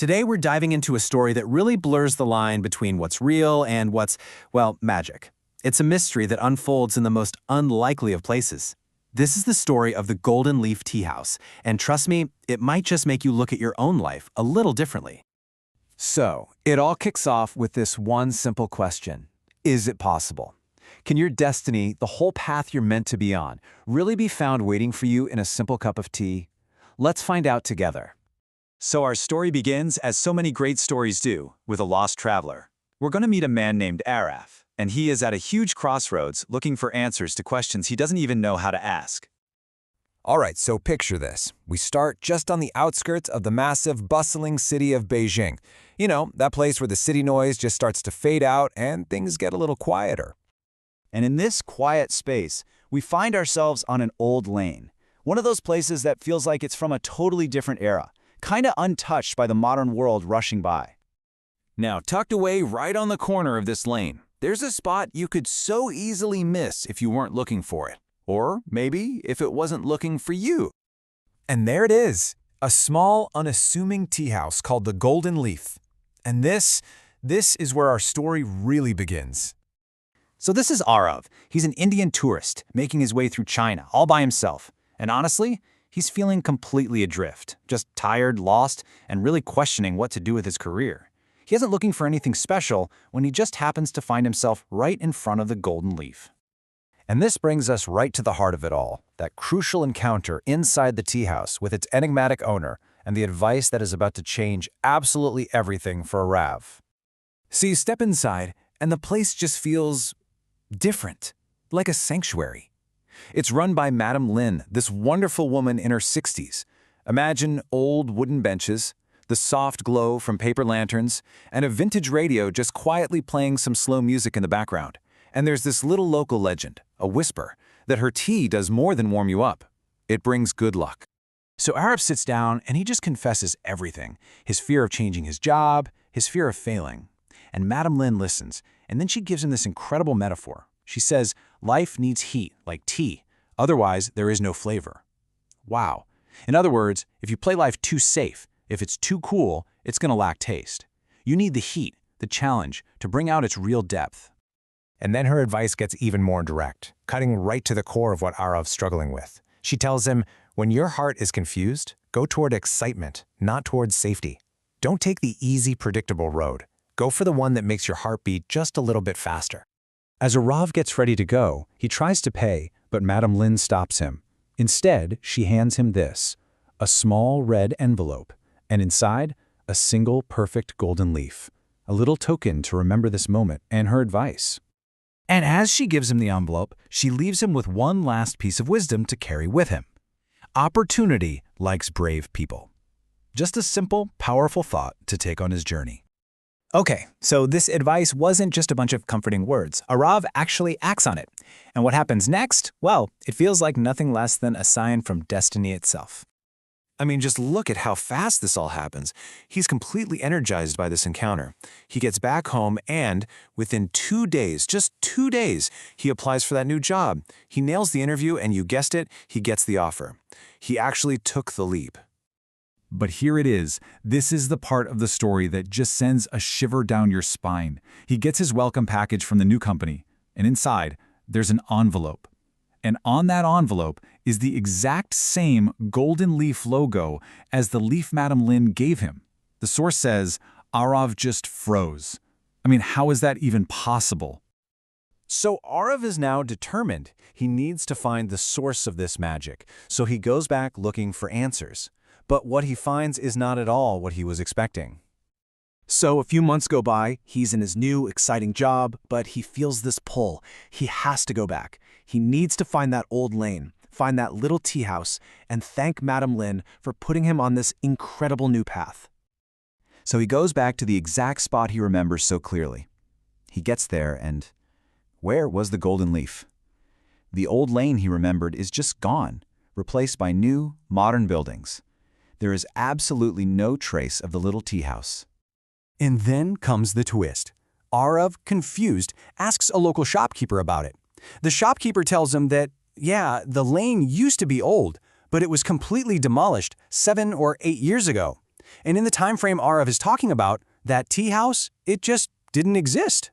Today we're diving into a story that really blurs the line between what's real and what's, well, magic. It's a mystery that unfolds in the most unlikely of places. This is the story of the Golden Leaf Tea House, and trust me, it might just make you look at your own life a little differently. So, it all kicks off with this one simple question. Is it possible? Can your destiny, the whole path you're meant to be on, really be found waiting for you in a simple cup of tea? Let's find out together. So our story begins, as so many great stories do, with a lost traveler. We're going to meet a man named Araf, and he is at a huge crossroads looking for answers to questions he doesn't even know how to ask. Alright, so picture this. We start just on the outskirts of the massive, bustling city of Beijing. You know, that place where the city noise just starts to fade out and things get a little quieter. And in this quiet space, we find ourselves on an old lane. One of those places that feels like it's from a totally different era, kinda untouched by the modern world rushing by. Now, tucked away right on the corner of this lane, there's a spot you could so easily miss if you weren't looking for it. Or maybe if it wasn't looking for you. And there it is, a small, unassuming tea house called the Golden Leaf. And this is where our story really begins. So this is Arav. He's an Indian tourist making his way through China all by himself. And honestly, he's feeling completely adrift, just tired, lost, and really questioning what to do with his career. He isn't looking for anything special when he just happens to find himself right in front of the Golden Leaf. And this brings us right to the heart of it all, that crucial encounter inside the tea house with its enigmatic owner and the advice that is about to change absolutely everything for Arav. So you step inside, and the place just feels different, like a sanctuary. It's run by Madame Lin, this wonderful woman in her 60s. Imagine old wooden benches, the soft glow from paper lanterns, and a vintage radio just quietly playing some slow music in the background. And there's this little local legend, a whisper, that her tea does more than warm you up. It brings good luck. So Araf sits down and he just confesses everything. His fear of changing his job, his fear of failing. And Madame Lin listens, and then she gives him this incredible metaphor. She says, life needs heat, like tea. Otherwise, there is no flavor. Wow. In other words, if you play life too safe, if it's too cool, it's going to lack taste. You need the heat, the challenge, to bring out its real depth. And then her advice gets even more direct, cutting right to the core of what Arav's struggling with. She tells him, when your heart is confused, go toward excitement, not toward safety. Don't take the easy, predictable road. Go for the one that makes your heart beat just a little bit faster. As Arav gets ready to go, he tries to pay, but Madame Lin stops him. Instead, she hands him this, a small red envelope, and inside, a single perfect golden leaf, a little token to remember this moment and her advice. And as she gives him the envelope, she leaves him with one last piece of wisdom to carry with him. Opportunity likes brave people. Just a simple, powerful thought to take on his journey. Okay, so this advice wasn't just a bunch of comforting words. Arav actually acts on it. And what happens next? Well, it feels like nothing less than a sign from destiny itself. I mean, just look at how fast this all happens. He's completely energized by this encounter. He gets back home and, within 2 days, just 2 days, he applies for that new job. He nails the interview and, you guessed it, he gets the offer. He actually took the leap. But here it is. This is the part of the story that just sends a shiver down your spine. He gets his welcome package from the new company, and inside, there's an envelope. And on that envelope is the exact same golden leaf logo as the leaf Madame Lin gave him. The source says, Arav just froze. I mean, how is that even possible? So Arav is now determined. He needs to find the source of this magic, so he goes back looking for answers. But what he finds is not at all what he was expecting. So a few months go by, he's in his new, exciting job, but he feels this pull. He has to go back. He needs to find that old lane, find that little tea house, and thank Madame Lin for putting him on this incredible new path. So he goes back to the exact spot he remembers so clearly. He gets there, and where was the golden leaf? The old lane he remembered is just gone, replaced by new, modern buildings. There is absolutely no trace of the little tea house. And then comes the twist. Arav, confused, asks a local shopkeeper about it. The shopkeeper tells him that, yeah, the lane used to be old, but it was completely demolished 7 or 8 years ago. And in the time frame Arav is talking about, that tea house, it just didn't exist.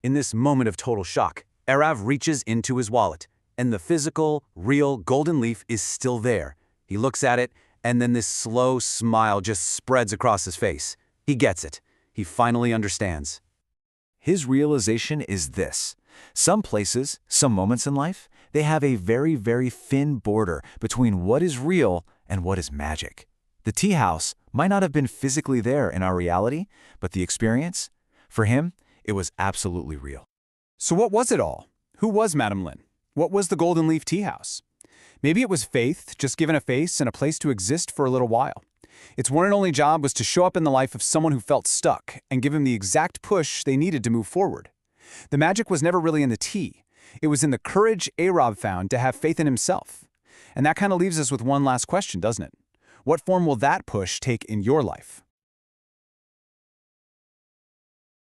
In this moment of total shock, Arav reaches into his wallet, and the physical, real golden leaf is still there. He looks at it, and then this slow smile just spreads across his face. He gets it. He finally understands. His realization is this. Some places, some moments in life, they have a very, very thin border between what is real and what is magic. The tea house might not have been physically there in our reality, but the experience, for him, it was absolutely real. So what was it all? Who was Madame Lin? What was the Golden Leaf Tea House? Maybe it was Faith, just given a face and a place to exist for a little while. Its one and only job was to show up in the life of someone who felt stuck and give him the exact push they needed to move forward. The magic was never really in the tea. It was in the courage Arav found to have faith in himself. And that kind of leaves us with one last question, doesn't it? What form will that push take in your life?